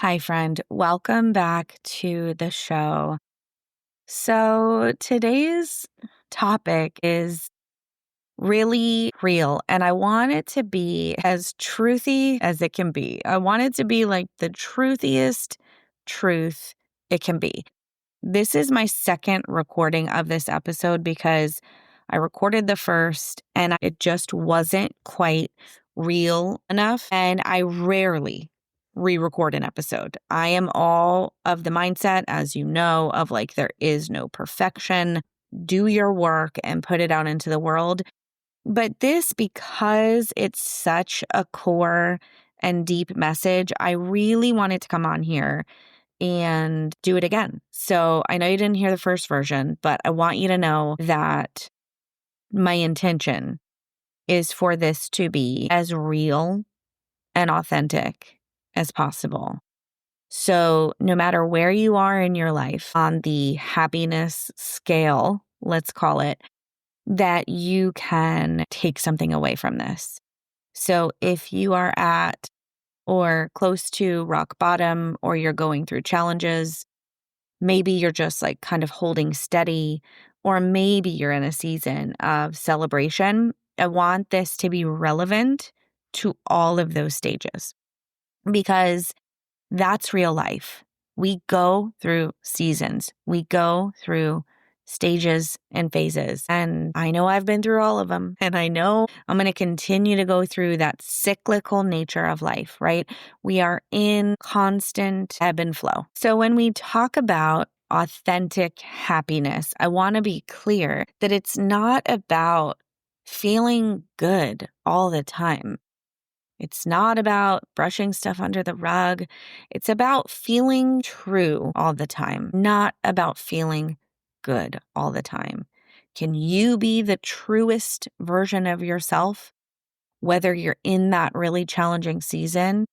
Hi, friend. Welcome back to the show. So, today's topic is really real, and I want it to be as truthy as it can be. I want it to be like the truthiest truth it can be. This is my second recording of this episode because I recorded the first and it just wasn't quite real enough. And I rarely re record an episode. I am all of the mindset, as you know, of like there is no perfection. Do your work and put it out into the world. But this, because it's such a core and deep message, I really wanted to come on here and do it again. So I know you didn't hear the first version, but I want you to know that my intention is for this to be as real and authentic as possible. So no matter where you are in your life on the happiness scale, let's call it, that you can take something away from this. So if you are at or close to rock bottom or you're going through challenges, maybe you're just like kind of holding steady, or maybe you're in a season of celebration. I want this to be relevant to all of those stages because that's real life. We go through seasons, we go through stages and phases. And I know I've been through all of them. And I know I'm going to continue to go through that cyclical nature of life, right? We are in constant ebb and flow. So when we talk about authentic happiness, I want to be clear that it's not about feeling good all the time. It's not about brushing stuff under the rug. It's about feeling true all the time, not about feeling good all the time. Can you be the truest version of yourself, whether you're in that really challenging season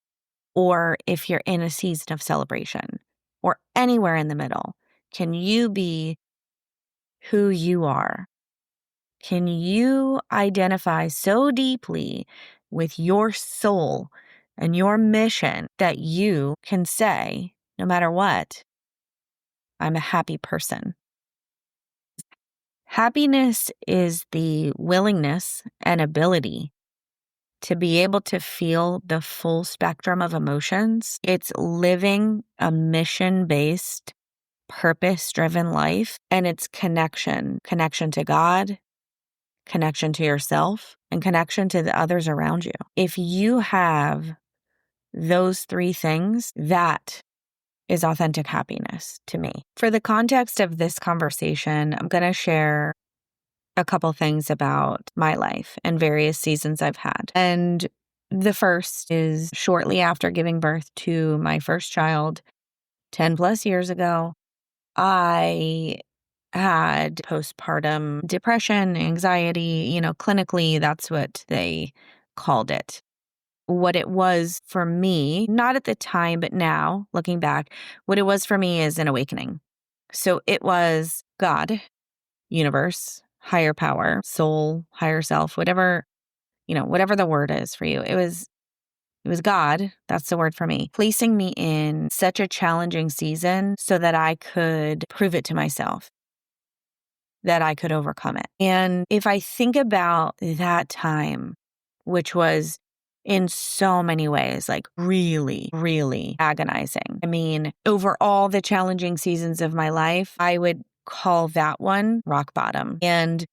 or if you're in a season of celebration or anywhere in the middle? Can you be who you are? Can you identify so deeply with your soul and your mission that you can say, no matter what, I'm a happy person? Happiness is the willingness and ability to be able to feel the full spectrum of emotions. It's living a mission-based, purpose-driven life, and it's connection to God, connection to yourself, and connection to the others around you. If you have those three things, that is authentic happiness to me. For the context of this conversation, I'm going to share a couple things about my life and various seasons I've had. And the first is shortly after giving birth to my first child 10 plus years ago, I had postpartum depression, anxiety, clinically, that's what they called it. What it was for me, not at the time, but now looking back, what it was for me is an awakening. So it was God, universe, higher power, soul, higher self, whatever the word is for you. It was God, that's the word for me, placing me in such a challenging season so that I could prove it to myself, that I could overcome it. And if I think about that time, which was in so many ways, like really, really agonizing. I mean, over all the challenging seasons of my life, I would call that one rock bottom. And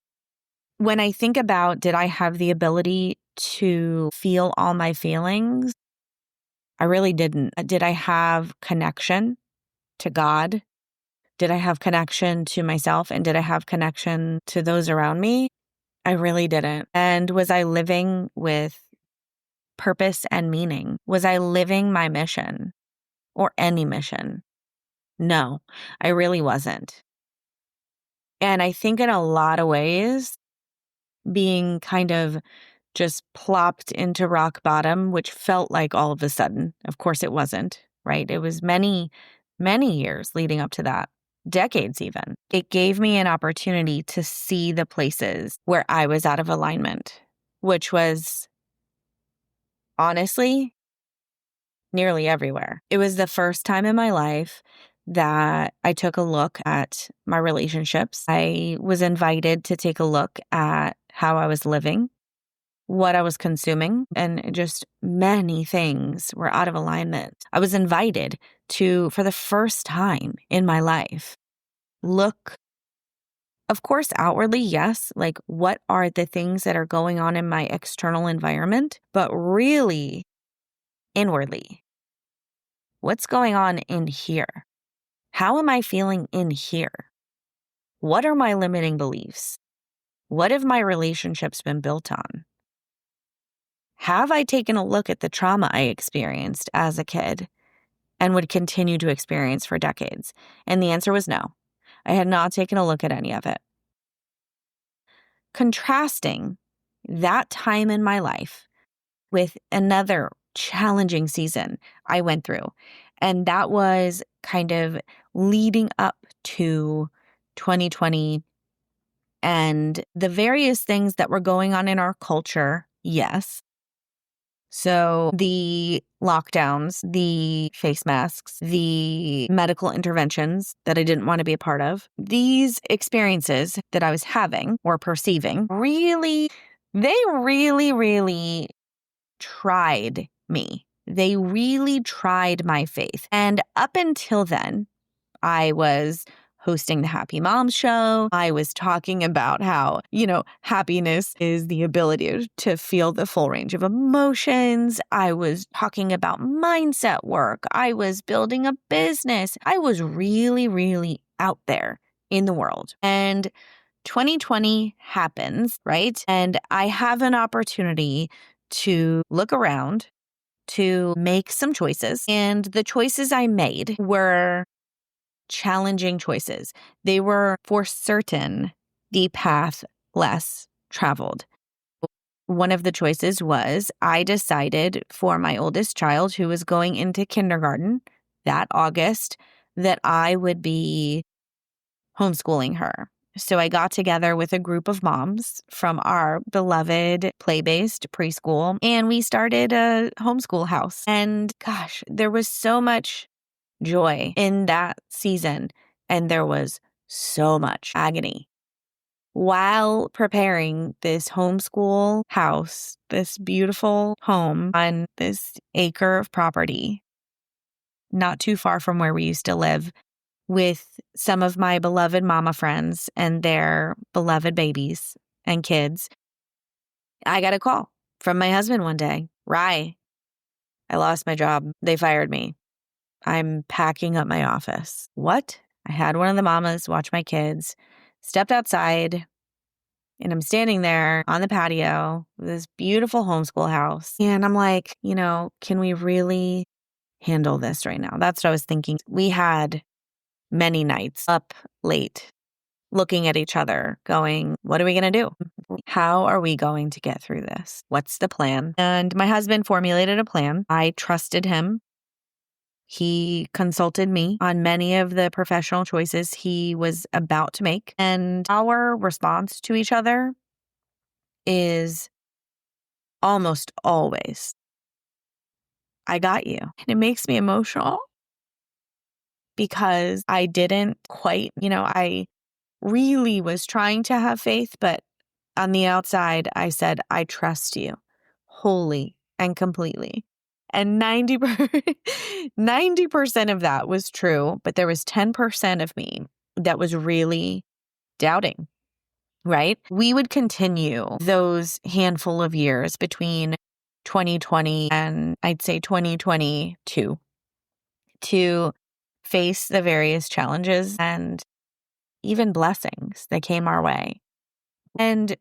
when I think about, did I have the ability to feel all my feelings? I really didn't. Did I have connection to God? Did I have connection to myself? And did I have connection to those around me? I really didn't. And was I living with purpose and meaning? Was I living my mission or any mission? No, I really wasn't. And I think in a lot of ways, being kind of just plopped into rock bottom, which felt like all of a sudden, of course it wasn't, right? It was many, many years leading up to that, decades even. It gave me an opportunity to see the places where I was out of alignment, which was honestly nearly everywhere. It was the first time in my life that I took a look at my relationships. I was invited to take a look at how I was living, what I was consuming, and just many things were out of alignment. I was invited to, for the first time in my life, look, of course, outwardly, yes, like what are the things that are going on in my external environment, but really inwardly, what's going on in here? How am I feeling in here? What are my limiting beliefs? What have my relationships been built on? Have I taken a look at the trauma I experienced as a kid and would continue to experience for decades? And the answer was no. I had not taken a look at any of it. Contrasting that time in my life with another challenging season I went through, and that was kind of leading up to 2020 and the various things that were going on in our culture, yes. So the lockdowns, the face masks, the medical interventions that I didn't want to be a part of, these experiences that I was having or perceiving they really tried me. They really tried my faith. And up until then, I was hosting the Happy Mom Show. I was talking about how, happiness is the ability to feel the full range of emotions. I was talking about mindset work. I was building a business. I was really out there in the world. And 2020 happens, right? And I have an opportunity to look around, to make some choices. And the choices I made were challenging choices. They were for certain the path less traveled. One of the choices was I decided for my oldest child, who was going into kindergarten that August, that I would be homeschooling her. So I got together with a group of moms from our beloved play-based preschool, and we started a homeschool house. And gosh, there was so much joy in that season, and there was so much agony. While preparing this homeschool house, this beautiful home on this acre of property, not too far from where we used to live, with some of my beloved mama friends and their beloved babies and kids, I got a call from my husband one day. Rye, I lost my job. They fired me. I'm packing up my office. What? I had one of the mamas watch my kids, stepped outside, and I'm standing there on the patio with this beautiful homeschool house. And I'm like, can we really handle this right now? That's what I was thinking. We had many nights up late looking at each other going, what are we going to do? How are we going to get through this? What's the plan? And my husband formulated a plan. I trusted him. He consulted me on many of the professional choices he was about to make. And our response to each other is almost always, I got you. And it makes me emotional because I didn't quite, I really was trying to have faith, but on the outside, I said, I trust you wholly and completely. And 90% of that was true, but there was 10% of me that was really doubting, right? We would continue those handful of years between 2020 and I'd say 2022 to face the various challenges and even blessings that came our way. And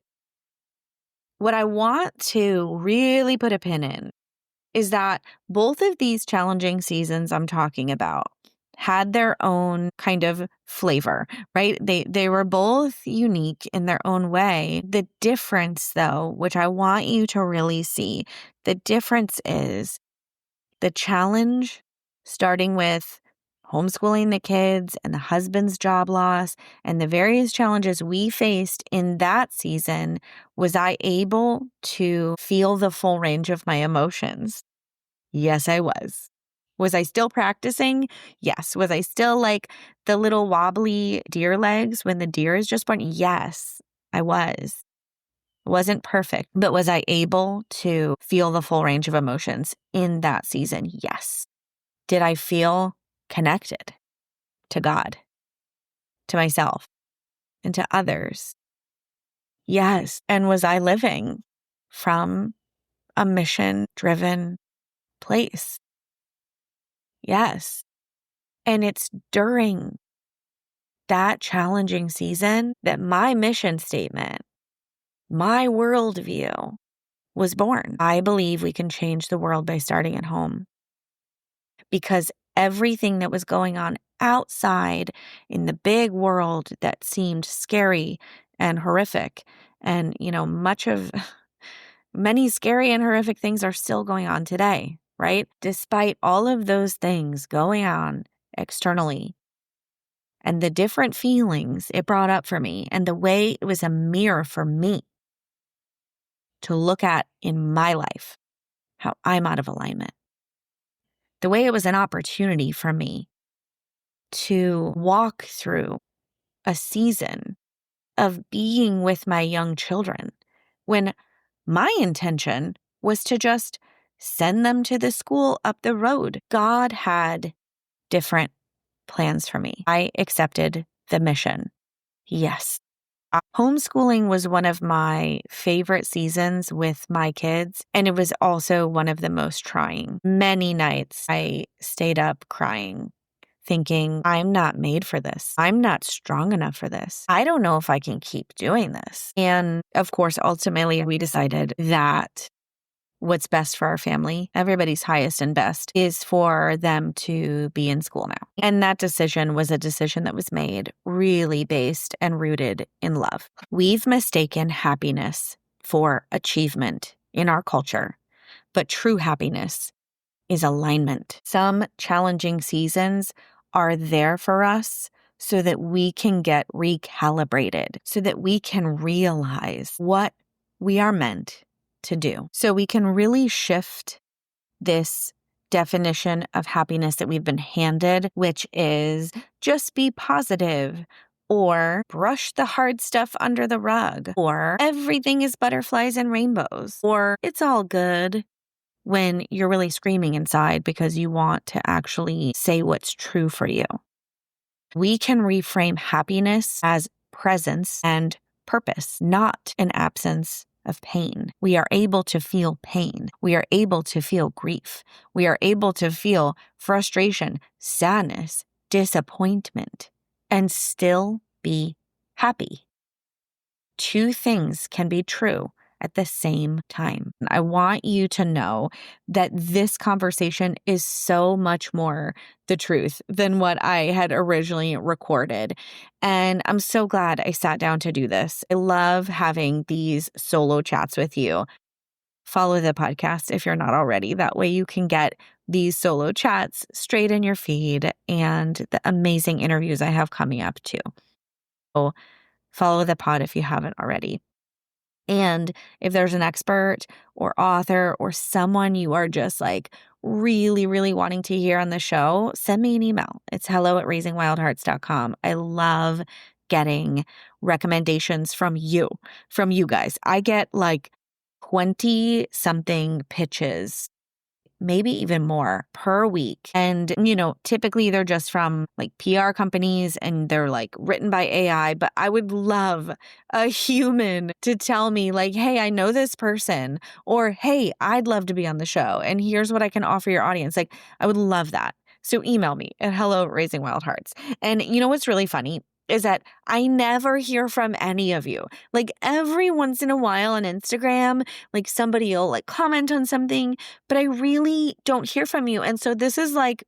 what I want to really put a pin in is that both of these challenging seasons I'm talking about had their own kind of flavor, right? They were both unique in their own way. The difference, though, which I want you to really see, the difference is the challenge starting with homeschooling the kids and the husband's job loss and the various challenges we faced in that season. Was I able to feel the full range of my emotions? Yes, I was. Was I still practicing? Yes. Was I still like the little wobbly deer legs when the deer is just born? Yes, I was. It wasn't perfect, but was I able to feel the full range of emotions in that season? Yes. Did I feel connected to God, to myself, and to others? Yes. And was I living from a mission-driven place? Yes. And it's during that challenging season that my mission statement, my worldview was born. I believe we can change the world by starting at home, because everything that was going on outside in the big world that seemed scary and horrific, and, much of many scary and horrific things are still going on today, right? Despite all of those things going on externally, and the different feelings it brought up for me, and the way it was a mirror for me to look at in my life, how I'm out of alignment. The way it was an opportunity for me to walk through a season of being with my young children when my intention was to just send them to the school up the road. God had different plans for me. I accepted the mission. Yes. Homeschooling was one of my favorite seasons with my kids, and it was also one of the most trying. Many nights I stayed up crying, thinking, I'm not made for this. I'm not strong enough for this. I don't know if I can keep doing this. And of course, ultimately, we decided that what's best for our family, everybody's highest and best, is for them to be in school now. And that decision was a decision that was made really based and rooted in love. We've mistaken happiness for achievement in our culture, but true happiness is alignment. Some challenging seasons are there for us so that we can get recalibrated, so that we can realize what we are meant to do. So we can really shift this definition of happiness that we've been handed, which is just be positive, or brush the hard stuff under the rug, or everything is butterflies and rainbows, or it's all good, when you're really screaming inside because you want to actually say what's true for you. We can reframe happiness as presence and purpose, not an absence of pain. We are able to feel pain. We are able to feel grief. We are able to feel frustration, sadness, disappointment, and still be happy. Two things can be true at the same time. I want you to know that this conversation is so much more the truth than what I had originally recorded. And I'm so glad I sat down to do this. I love having these solo chats with you. Follow the podcast if you're not already. That way you can get these solo chats straight in your feed and the amazing interviews I have coming up too. So follow the pod if you haven't already. And if there's an expert or author or someone you are just like really, really wanting to hear on the show, send me an email. It's hello@raisingwildhearts.com. I love getting recommendations from you guys. I get like 20 something pitches, maybe even more per week. And, typically they're just from like PR companies and they're like written by AI. But I would love a human to tell me like, hey, I know this person, or hey, I'd love to be on the show. And here's what I can offer your audience. Like, I would love that. So email me at hello@raisingwildhearts. And you know what's really funny is that I never hear from any of you. Like every once in a while on Instagram, like somebody will like comment on something, but I really don't hear from you. And so this is like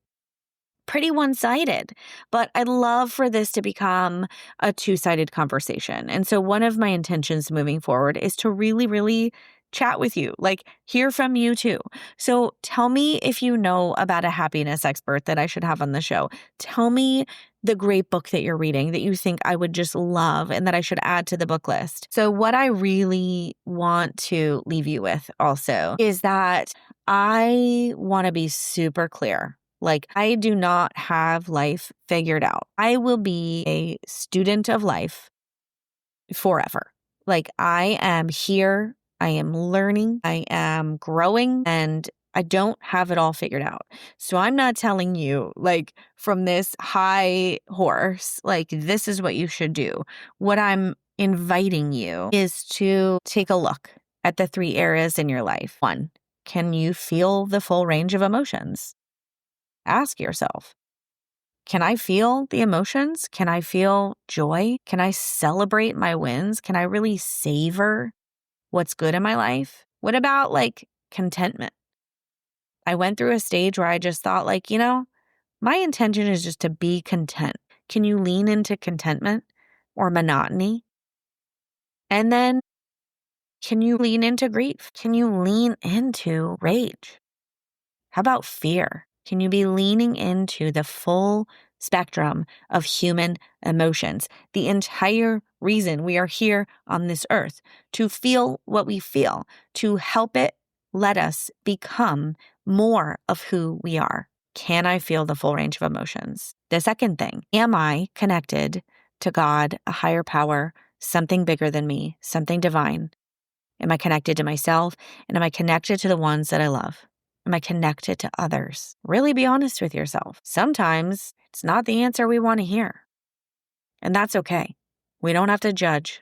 pretty one-sided, but I'd love for this to become a two-sided conversation. And so one of my intentions moving forward is to really, really chat with you, like hear from you too. So tell me if you know about a happiness expert that I should have on the show. Tell me the great book that you're reading that you think I would just love and that I should add to the book list. So what I really want to leave you with also is that I want to be super clear Like, I do not have life figured out. I will be a student of life forever. Like, I am here, I am learning, I am growing, and I don't have it all figured out. So I'm not telling you, like, from this high horse, like, this is what you should do. What I'm inviting you is to take a look at the 3 areas in your life. 1, can you feel the full range of emotions? Ask yourself, can I feel the emotions? Can I feel joy? Can I celebrate my wins? Can I really savor what's good in my life? What about like contentment? I went through a stage where I just thought, like, my intention is just to be content. Can you lean into contentment or monotony? And then can you lean into grief? Can you lean into rage? How about fear? Can you be leaning into the full spectrum of human emotions? The entire reason we are here on this earth, to feel what we feel, to help it let us become more of who we are. Can I feel the full range of emotions? The second thing, am I connected to God, a higher power, something bigger than me, something divine? Am I connected to myself? And am I connected to the ones that I love? Am I connected to others? Really be honest with yourself. Sometimes it's not the answer we want to hear. And that's okay. We don't have to judge.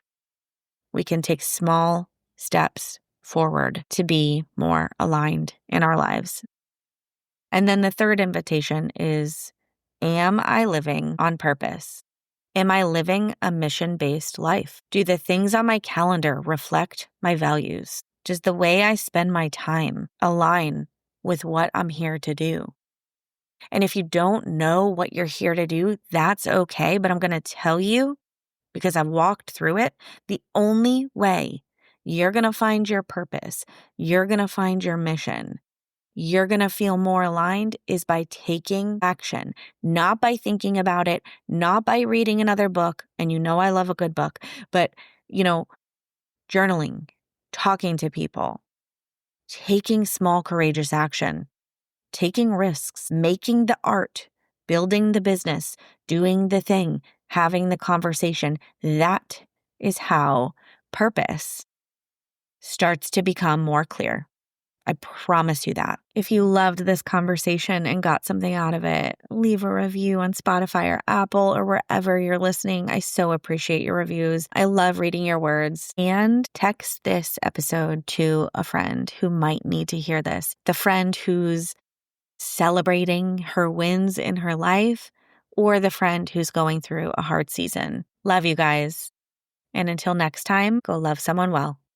We can take small steps forward to be more aligned in our lives. And then the third invitation is, am I living on purpose? Am I living a mission-based life? Do the things on my calendar reflect my values? Does the way I spend my time align with what I'm here to do? And if you don't know what you're here to do, that's okay. But I'm going to tell you, because I've walked through it, the only way you're going to find your purpose, you're going to find your mission, you're going to feel more aligned is by taking action, not by thinking about it, not by reading another book. And I love a good book, but, journaling, talking to people, taking small, courageous action, taking risks, making the art, building the business, doing the thing, having the conversation. That is how purpose starts to become more clear. I promise you that. If you loved this conversation and got something out of it, leave a review on Spotify or Apple or wherever you're listening. I so appreciate your reviews. I love reading your words. And text this episode to a friend who might need to hear this. The friend who's celebrating her wins in her life, or the friend who's going through a hard season. Love you guys. And until next time, go love someone well.